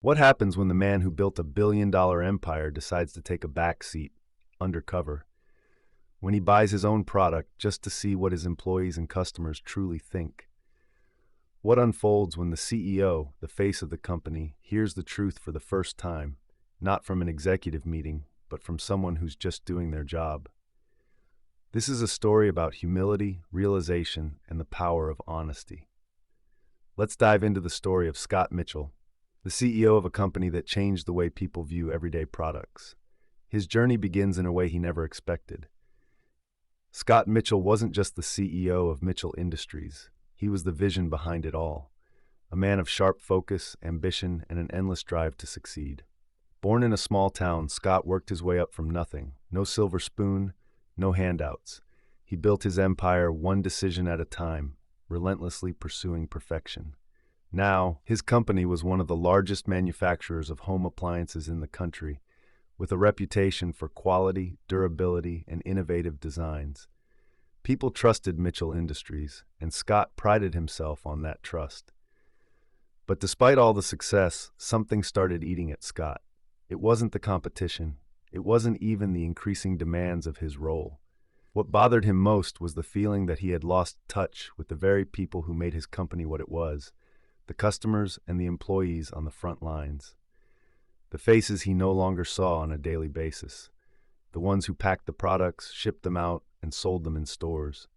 What happens when the man who built a $1 billion empire decides to take a back seat, undercover, when he buys his own product just to see what his employees and customers truly think? What unfolds when the CEO, the face of the company, hears the truth for the first time, not from an executive meeting, but from someone who's just doing their job? This is a story about humility, realization, and the power of honesty. Let's dive into the story of Scott Mitchell, the CEO of a company that changed the way people view everyday products. His journey begins in a way he never expected. Scott Mitchell wasn't just the CEO of Mitchell Industries, he was the vision behind it all, a man of sharp focus, ambition, and an endless drive to succeed. Born in a small town, Scott worked his way up from nothing. No silver spoon, no handouts. He built his empire one decision at a time, relentlessly pursuing perfection. Now, his company was one of the largest manufacturers of home appliances in the country, with a reputation for quality, durability, and innovative designs. People trusted Mitchell Industries, and Scott prided himself on that trust. But despite all the success, something started eating at Scott. It wasn't the competition. It wasn't even the increasing demands of his role. What bothered him most was the feeling that he had lost touch with the very people who made his company what it was, the customers and the employees on the front lines. The faces he no longer saw on a daily basis, the ones who packed the products, shipped them out, and sold them in stores.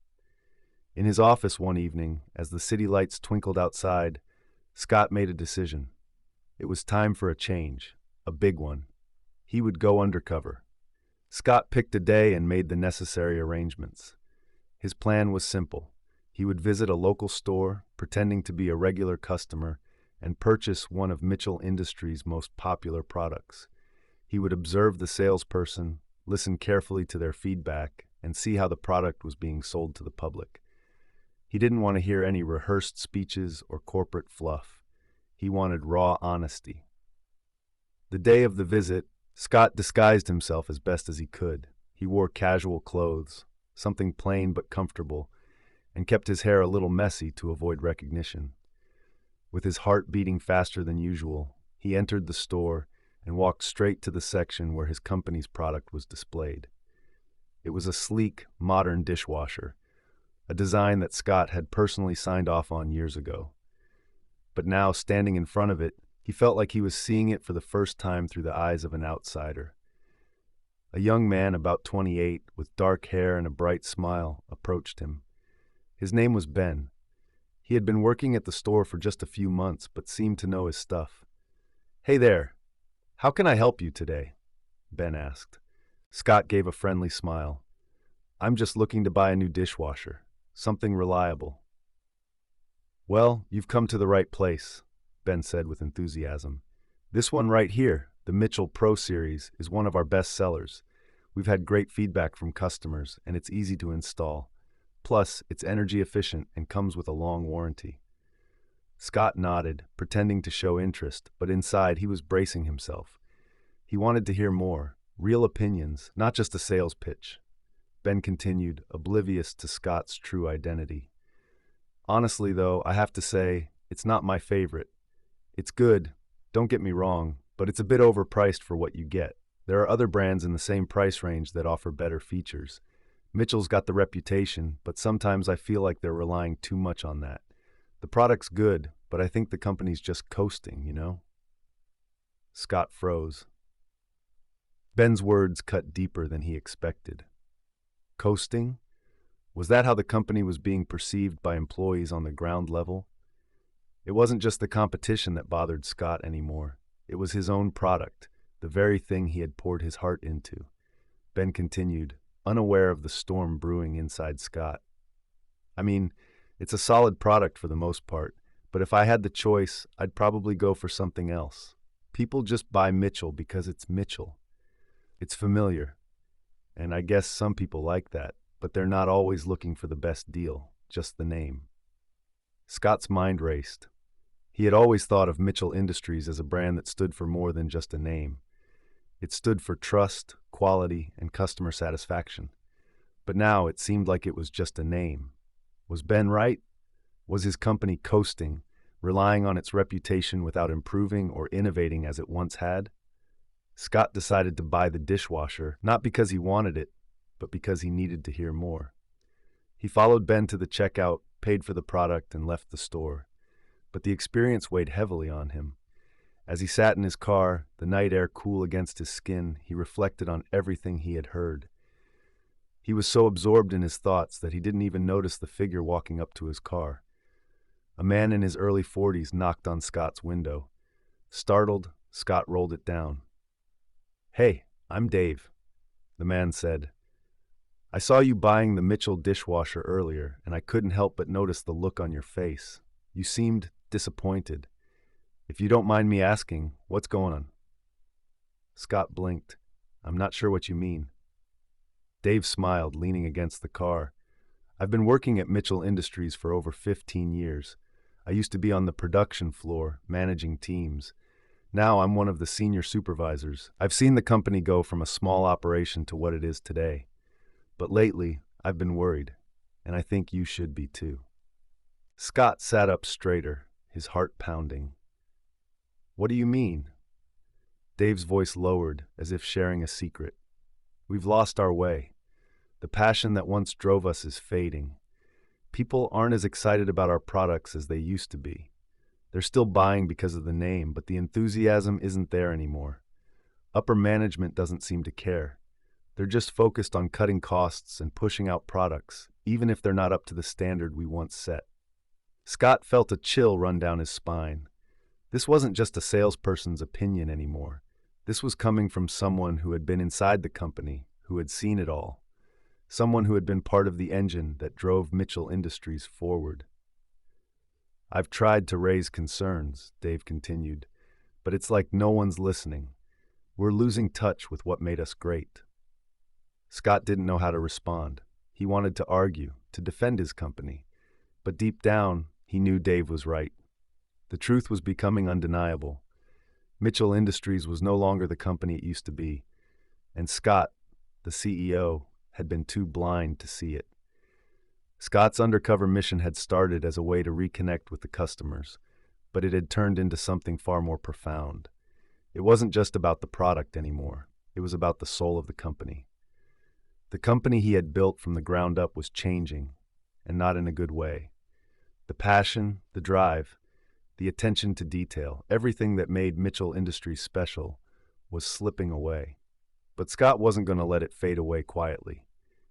In his office one evening, as the city lights twinkled outside, Scott made a decision. It was time for a change, a big one. He would go undercover. Scott picked a day and made the necessary arrangements. His plan was simple. He would visit a local store, pretending to be a regular customer, and purchase one of Mitchell Industries' most popular products. He would observe the salesperson, listen carefully to their feedback, and see how the product was being sold to the public. He didn't want to hear any rehearsed speeches or corporate fluff. He wanted raw honesty. The day of the visit, Scott disguised himself as best as he could. He wore casual clothes, something plain but comfortable, and kept his hair a little messy to avoid recognition. With his heart beating faster than usual, he entered the store and walked straight to the section where his company's product was displayed. It was a sleek, modern dishwasher, a design that Scott had personally signed off on years ago. But now, standing in front of it, he felt like he was seeing it for the first time through the eyes of an outsider. A young man about 28, with dark hair and a bright smile, approached him. His name was Ben. He had been working at the store for just a few months, but seemed to know his stuff. "Hey there, how can I help you today?" Ben asked. Scott gave a friendly smile. "I'm just looking to buy a new dishwasher, something reliable." "Well, you've come to the right place," Ben said with enthusiasm. "This one right here, the Mitchell Pro Series, is one of our best sellers. We've had great feedback from customers, and it's easy to install. Plus, it's energy efficient and comes with a long warranty." Scott nodded, pretending to show interest, but inside he was bracing himself. He wanted to hear more, real opinions, not just a sales pitch. Ben continued, oblivious to Scott's true identity. "Honestly, though, I have to say, it's not my favorite. It's good, don't get me wrong, but it's a bit overpriced for what you get. There are other brands in the same price range that offer better features. Mitchell's got the reputation, but sometimes I feel like they're relying too much on that. The product's good, but I think the company's just coasting, you know?" Scott froze. Ben's words cut deeper than he expected. Coasting? Was that how the company was being perceived by employees on the ground level? It wasn't just the competition that bothered Scott anymore. It was his own product, the very thing he had poured his heart into. Ben continued, unaware of the storm brewing inside Scott. "I mean, it's a solid product for the most part, but if I had the choice, I'd probably go for something else. People just buy Mitchell because it's Mitchell. It's familiar, and I guess some people like that, but they're not always looking for the best deal, just the name." Scott's mind raced. He had always thought of Mitchell Industries as a brand that stood for more than just a name. It stood for trust, quality, and customer satisfaction. But now it seemed like it was just a name. Was Ben right? Was his company coasting, relying on its reputation without improving or innovating as it once had? Scott decided to buy the dishwasher, not because he wanted it, but because he needed to hear more. He followed Ben to the checkout, paid for the product, and left the store. But the experience weighed heavily on him. As he sat in his car, the night air cool against his skin, he reflected on everything he had heard. He was so absorbed in his thoughts that he didn't even notice the figure walking up to his car. A man in his early 40s knocked on Scott's window. Startled, Scott rolled it down. "Hey, I'm Dave," the man said. "I saw you buying the Mitchell dishwasher earlier, and I couldn't help but notice the look on your face. You seemed disappointed. If you don't mind me asking, what's going on?" Scott blinked. "I'm not sure what you mean." Dave smiled, leaning against the car. "I've been working at Mitchell Industries for over 15 years. I used to be on the production floor, managing teams. Now I'm one of the senior supervisors. I've seen the company go from a small operation to what it is today. But lately, I've been worried, and I think you should be too." Scott sat up straighter, his heart pounding. "What do you mean?" Dave's voice lowered, as if sharing a secret. "We've lost our way. The passion that once drove us is fading. People aren't as excited about our products as they used to be. They're still buying because of the name, but the enthusiasm isn't there anymore. Upper management doesn't seem to care. They're just focused on cutting costs and pushing out products, even if they're not up to the standard we once set." Scott felt a chill run down his spine. This wasn't just a salesperson's opinion anymore. This was coming from someone who had been inside the company, who had seen it all. Someone who had been part of the engine that drove Mitchell Industries forward. "I've tried to raise concerns," Dave continued, "but it's like no one's listening. We're losing touch with what made us great." Scott didn't know how to respond. He wanted to argue, to defend his company. But deep down, he knew Dave was right. The truth was becoming undeniable. Mitchell Industries was no longer the company it used to be, and Scott, the CEO, had been too blind to see it. Scott's undercover mission had started as a way to reconnect with the customers, but it had turned into something far more profound. It wasn't just about the product anymore. It was about the soul of the company. The company he had built from the ground up was changing, and not in a good way. The passion, the drive, the attention to detail, everything that made Mitchell Industries special, was slipping away. But Scott wasn't going to let it fade away quietly.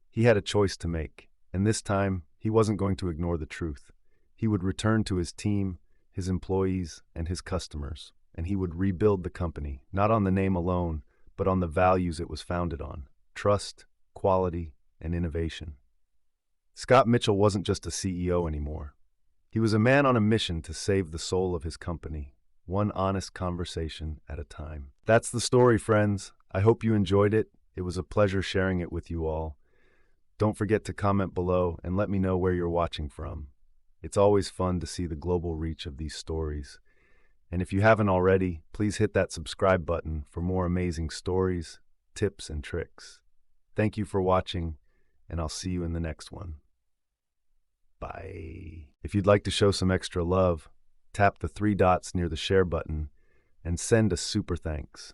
He had a choice to make, and this time, he wasn't going to ignore the truth. He would return to his team, his employees, and his customers, and he would rebuild the company, not on the name alone, but on the values it was founded on: trust, quality, and innovation. Scott Mitchell wasn't just a CEO anymore. He was a man on a mission to save the soul of his company, one honest conversation at a time. That's the story, friends. I hope you enjoyed it. It was a pleasure sharing it with you all. Don't forget to comment below and let me know where you're watching from. It's always fun to see the global reach of these stories. And if you haven't already, please hit that subscribe button for more amazing stories, tips, and tricks. Thank you for watching, and I'll see you in the next one. Bye. If you'd like to show some extra love, tap the 3 dots near the share button and send a super thanks.